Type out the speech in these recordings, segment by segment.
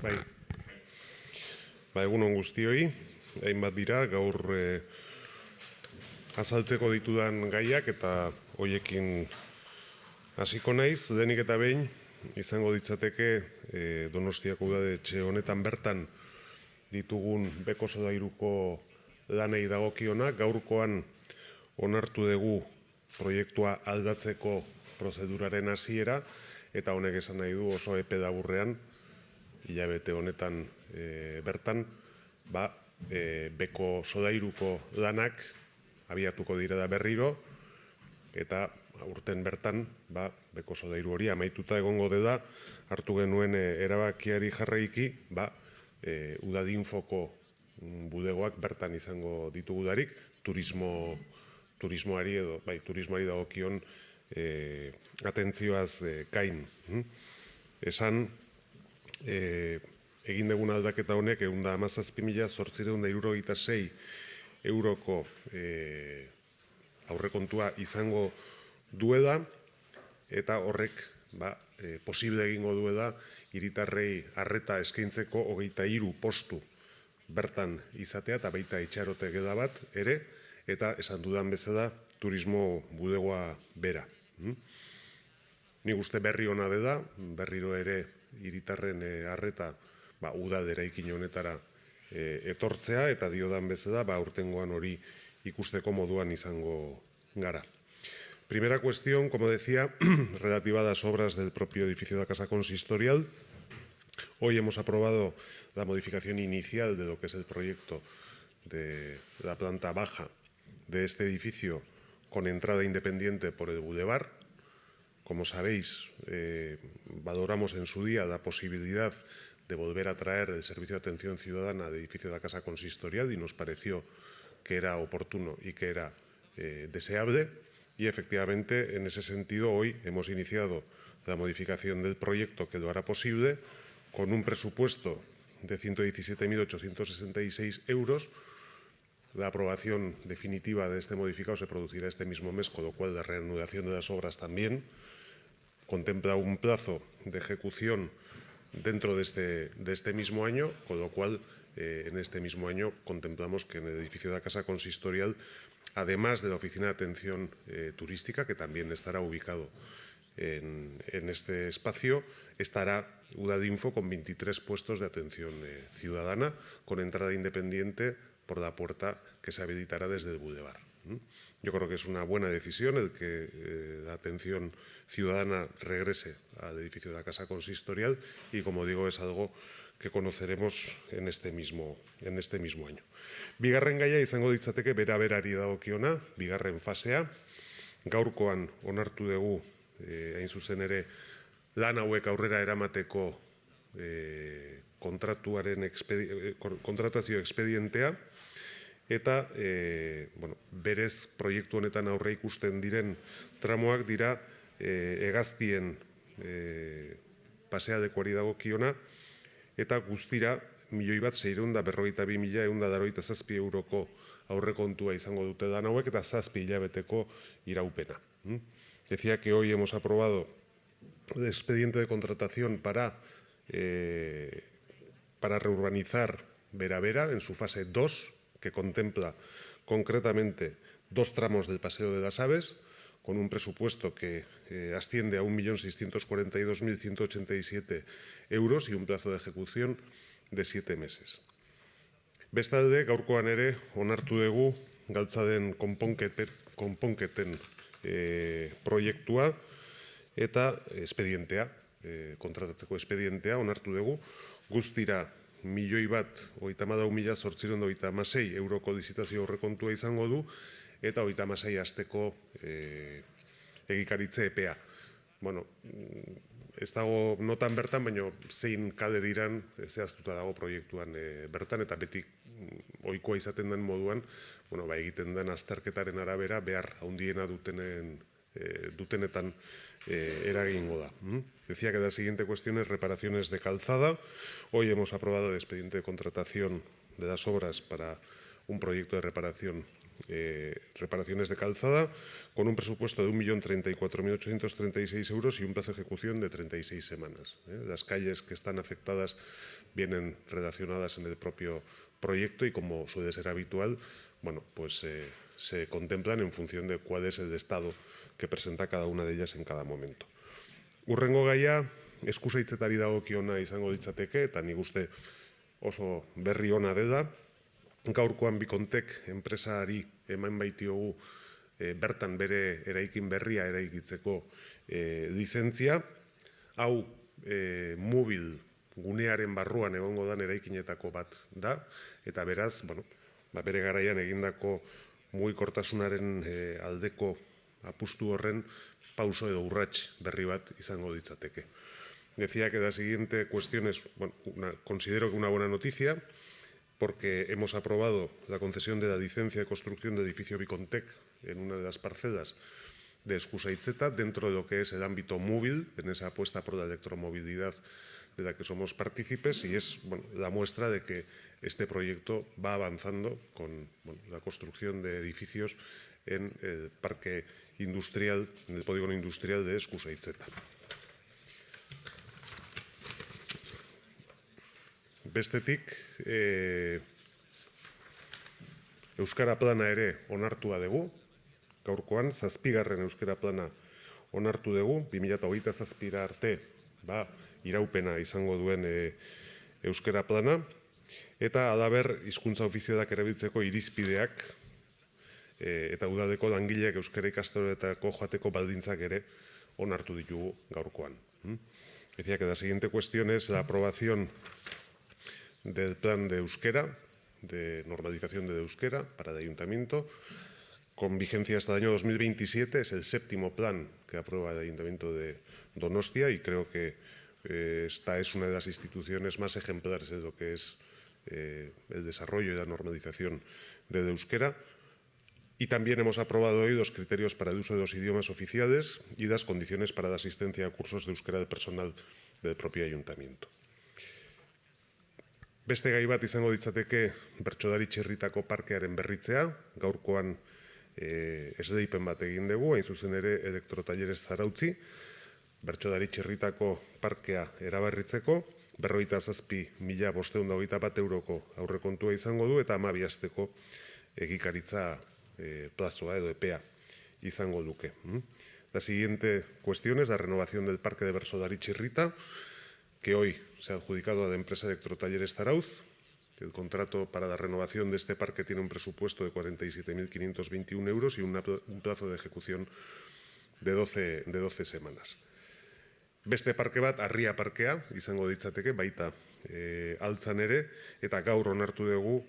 Bai. Egun on guztioi, hainbat dira, gaur azaltzeko ditudan gaiak eta hoiekin hasiko naiz, denik eta behin, izango ditzateke Donostiako udaletxe honetan bertan ditugun beko sodairuko lanei dagokionak, gaurkoan onartu dugu proiektua aldatzeko prozeduraren hasiera, eta honek esan nahi du oso epe laburrean, hilabete honetan bertan, beko sodairuko lanak abiatuko dira da berriro, eta urten bertan, beko sodairu hori amaituta egongo dela, hartu genuen erabakiari jarraiki, Udadinfoko bulegoak bertan izango ditugudarik, turismoari dagokion atentzioaz gain. Esan, egin dugun aldaketa honek 117.876 euroko aurrekontua izango duela, eta horrek posible egingo duela hiritarrei arreta eskaintzeko 23 postu bertan izatea, eta baita itxarote gela bat ere, eta esan dudan bezala turismo bulegoa bera. Nik uste berri ona dela, berriro ere hiritarren arreta udal eraikin honetara etortzea, eta diodan bezala aurtengoan hori ikusteko moduan izango gara. Primera cuestión, como decía, relativa a las obras del propio edificio de la Casa Consistorial. Hoy hemos aprobado la modificación inicial de lo que es el proyecto de la planta baja de este edificio con entrada independiente por el bulevar. Como sabéis, valoramos en su día la posibilidad de volver a traer el servicio de atención ciudadana al edificio de la Casa Consistorial y nos pareció que era oportuno y que era deseable. Y efectivamente, en ese sentido, hoy hemos iniciado la modificación del proyecto que lo hará posible con un presupuesto de 117.866 euros. La aprobación definitiva de este modificado se producirá este mismo mes, con lo cual la reanudación de las obras también. Contempla un plazo de ejecución dentro de este mismo año, con lo cual en este mismo año contemplamos que en el edificio de la Casa Consistorial, además de la Oficina de Atención Turística, que también estará ubicado en este espacio, estará Udadinfo con 23 puestos de atención ciudadana, con entrada independiente por la puerta que se habilitará desde el bulevar. Yo creo que es una buena decisión el que la atención ciudadana regrese al edificio de la Casa Consistorial y, como digo, es algo que conoceremos en este mismo año. Bigarren gaia izango ditzateke bera-berari dagokiona, bigarren fasea. Gaurkoan onartu dugu, hain zuzen ere, lan hauek aurrera eramateko kontratazio expedientea, eta berez proiektu honetan aurre ikusten diren tramoak dira hegaztien pasealekuari dagokiona, eta guztira 1.642.187 euroko aurrekontua izango dute lan hauek, eta 7 hilabeteko iraupena. Decía que hoy hemos aprobado el expediente de contratación para reurbanizar Vera-Vera en su fase 2, que contempla concretamente 2 tramos del Paseo de las Aves, con un presupuesto que asciende a 1.642.187 euros y un plazo de ejecución de 7 meses. Bestalde, gaurkoan ere, onartu dugu galtzaden konponketen proiektua eta espedientea, kontratatzeko espedientea onartu dugu, guztira 1.134.856 euroko lizitazio aurrekontua izango du, eta 36 asteko egikaritze epea. Ez dago notan bertan, baina zein kale diran zehaztuta dago proiektuan bertan, eta beti ohikoa izaten den moduan, egiten den azterketaren arabera behar handiena dutenetan eragingo da. Decía que la siguiente cuestión es reparaciones de calzada. Hoy hemos aprobado el expediente de contratación de las obras para un proyecto de reparación reparaciones de calzada, con un presupuesto de 1.034.836 euros y un plazo de ejecución de 36 semanas. Las calles que están afectadas vienen redaccionadas en el propio proyecto y, como suele ser habitual, bueno, pues se contemplan en función de cuál es el estado que presenta cada una de ellas en cada momento. Hurrengo gaia, eskusaitzetari dagokiona izango litzateke, eta nik uste oso berri ona dela. Gaurkoan Bikontek enpresari eman baitiogu bertan bere eraikin berria eraikitzeko lizentzia. Hau mobil gunearen barruan egongo dan eraikinetako bat da, eta beraz, bueno, bere garaian egindako mugikortasunaren aldeko apustu horren pauso edo urrats berri bat izango litzateke. Decía que la siguiente cuestión es, bueno, considero que una buena noticia, porque hemos aprobado la concesión de la licencia de construcción de edificio Bicontec en una de las parcelas de Eskusaitzeta, dentro de lo que es el ámbito móvil, en esa apuesta por la electromovilidad de la que somos partícipes, y es, bueno, la muestra de que este proyecto va avanzando con, bueno, la construcción de edificios en el parque industrial, en el polígono industrial de Eskusaitzeta. Bestetik, Euskara plana ere onartua dugu, gaurkoan, 7. Euskara plana onartu dugu, 2027 arte, iraupena izango duen Euskara plana, eta halaber hizkuntza ofizialak erabiltzeko irizpideak eta udaleko langileak euskara ikastoletako joateko baldintzak ere onartu ditugu gaurkoan. Decía que la siguiente cuestión es la aprobación del plan de euskera, de normalización de euskera para el ayuntamiento, con vigencia hasta el año 2027. Es el 7º plan que aprueba el ayuntamiento de Donostia, y creo que esta es una de las instituciones más ejemplares de lo que es el desarrollo y la normalización del euskera. Y también hemos aprobado hoy los criterios para el uso de los idiomas oficiales y las condiciones para la asistencia a cursos de euskera del personal del propio ayuntamiento. Beste gai bat izango litzateke Bertsolari Txirritako parkearen berritzea. Gaurkoan esleipen bat egin dugu, hain zuzen ere Elektrotalleres Zarautzi, Bertsolari Txirritako parkea eraberritzeko, 57.521 euroko aurrekontua izango du, eta 12 asteko egikaritza plazoa edo epea izango duke. La siguiente cuestión es la renovación del parque de Bertsolari Txirrita, que hoy se ha adjudicado a la empresa Electrotalleres Zarauz. El contrato para la renovación de este parque tiene un presupuesto de 47.521 euros y un plazo de ejecución de 12 semanas. Beste parke bat, Arria parkea, izango ditzateke, baita altzan ere, eta gaur onartu dugu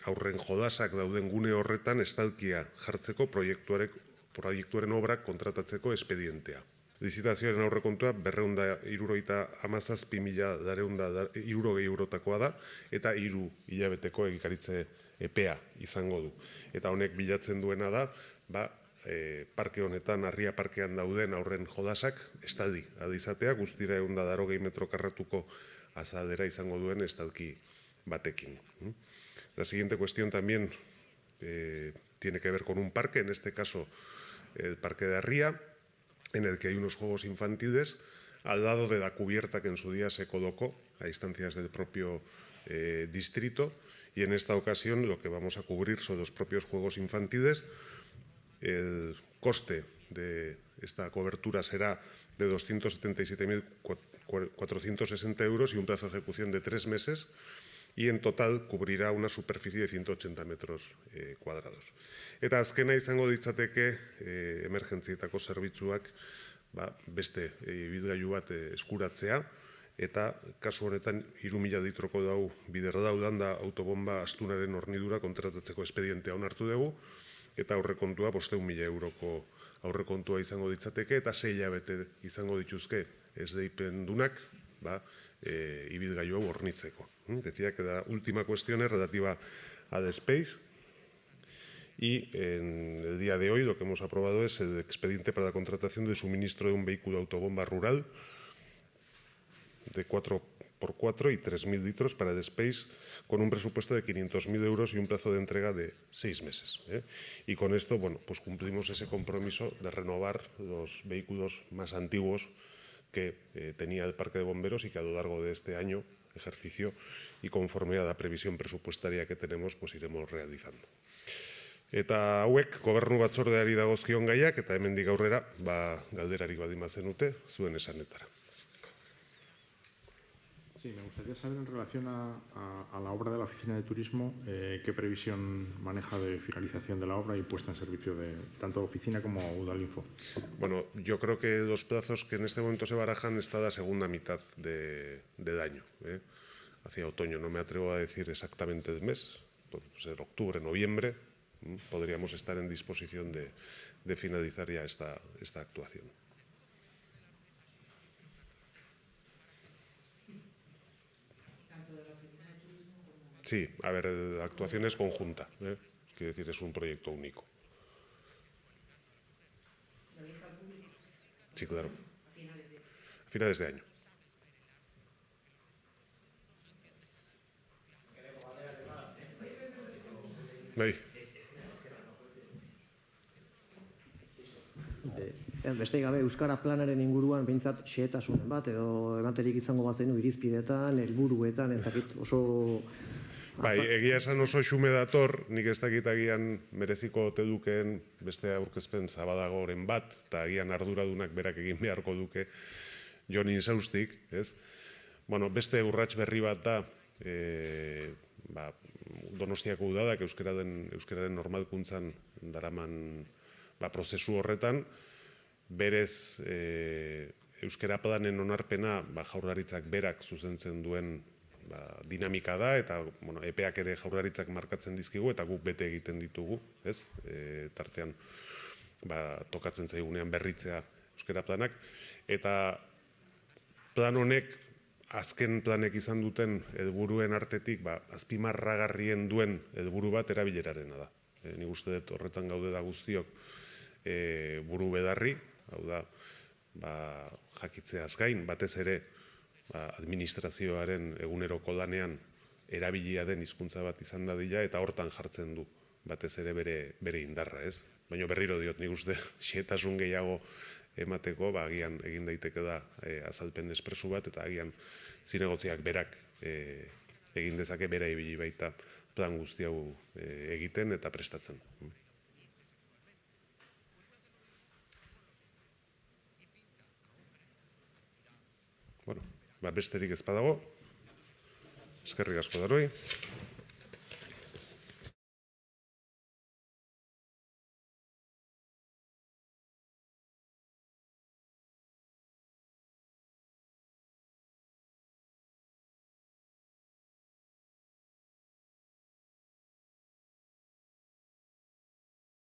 aurren jodasak dauden gune horretan estalkia jartzeko proiektuaren obrak kontratatzeko espedientea. Lizitazioaren aurrekontua 277.960 eurotakoa da, eta 3 hilabeteko egikaritze epea izango du. Eta honek bilatzen duena da, parke honetan, Arria parkean dauden aurren jodasak estaldi adizatea, guztira 180 metro karratuko azaldera izango duen estalki batekin. La siguiente cuestión también tiene que ver con un parque, en este caso el parque de Arria, en el que hay unos juegos infantiles al lado de la cubierta que en su día se colocó a instancias del propio distrito, y en esta ocasión lo que vamos a cubrir son los propios juegos infantiles. El coste de esta cobertura será de 277.460 euros y un plazo de ejecución de 3 meses, y en total cubrirá una superficie de 180 metros cuadrados. Eta azkena izango ditzateke emergentzietako zerbitzuak beste ibilgailu bat eskuratzea, eta kasu honetan 3.000 litroko dau Biderdaudan da autobomba astunaren hornidura kontratatzeko espedientea onartu dugu, eta aurrekontua 500.000 euroko aurrekontua izango ditzateke, eta 6 hilabete izango dituzke esleipendunak ibilgailu hau hornitzeko. Decía que la última cuestión es relativa al Space, y en el día de hoy lo que hemos aprobado es el expediente para la contratación de suministro de un vehículo autobomba rural de 4 por 4 y 3.000 litros para Edespace, con un presupuesto de 500.000 euros y un plazo de entrega de 6 meses. Y con esto, bueno, pues cumplimos ese compromiso de renovar los vehículos más antiguos que tenía el parque de bomberos y que a lo largo de este año, ejercicio, y conforme a la previsión presupuestaria que tenemos, pues iremos realizando. Eta hauek gobernu batzordeari dagozkion gaiak, eta hemendik aurrera, galderarik baldin bazenute, zuen esanetara. Sí, me gustaría saber en relación a la obra de la Oficina de Turismo, qué previsión maneja de finalización de la obra y puesta en servicio de tanto oficina como Udalinfo. Bueno, yo creo que los plazos que en este momento se barajan está la segunda mitad del año, hacia otoño. No me atrevo a decir exactamente el mes, puede ser octubre, noviembre, podríamos estar en disposición de finalizar ya esta actuación. Sí, a ver, la actuación es conjunta, quiero decir, es un proyecto único. Sí, claro. A finales de año. Bai. Beste gabe, Euskara planaren inguruan behintzat xehetasunen bat, edo ematerik izango bazenu irizpidetan, helburuetan, ez dakit oso... Bai, egia esan oso xume dator, nik ez dakit agian mereziko ote dukeen beste aurkezpen zabadagoren bat, eta agian arduradunak berak egin beharko duke Jon Insaustik, ez? Bueno, beste urrats berri bat da, Donostiako udadak euskararen normalkuntzan daraman prozesu horretan, berez euskara planen onarpena Jaurlaritzak berak zuzentzen duen dinamika da, eta epeak ere Jaurlaritzak markatzen dizkigu, eta guk bete egiten ditugu, ez? Tartean tokatzen zaigunean berritzea euskara planak, eta plan honek, azken planek izan duten helburuen artetik, azpimarragarrien duen helburu bat erabilerarena da. Nik uste dut horretan gaude da guztiok buru bedarri, hau da, jakitzeaz gain, batez ere administrazioaren eguneroko lanean erabilia den hizkuntza bat izan dadila, eta hortan jartzen du batez ere bere indarra, ez? Baina berriro diot, nik uste xehetasun gehiago emateko, agian egin daiteke da azalpen espresu bat, eta agian zinegotziak berak egin dezake bera ibili baita plan guzti hau egiten eta prestatzen. Bueno, besterik ez badago, eskerrik asko daroi.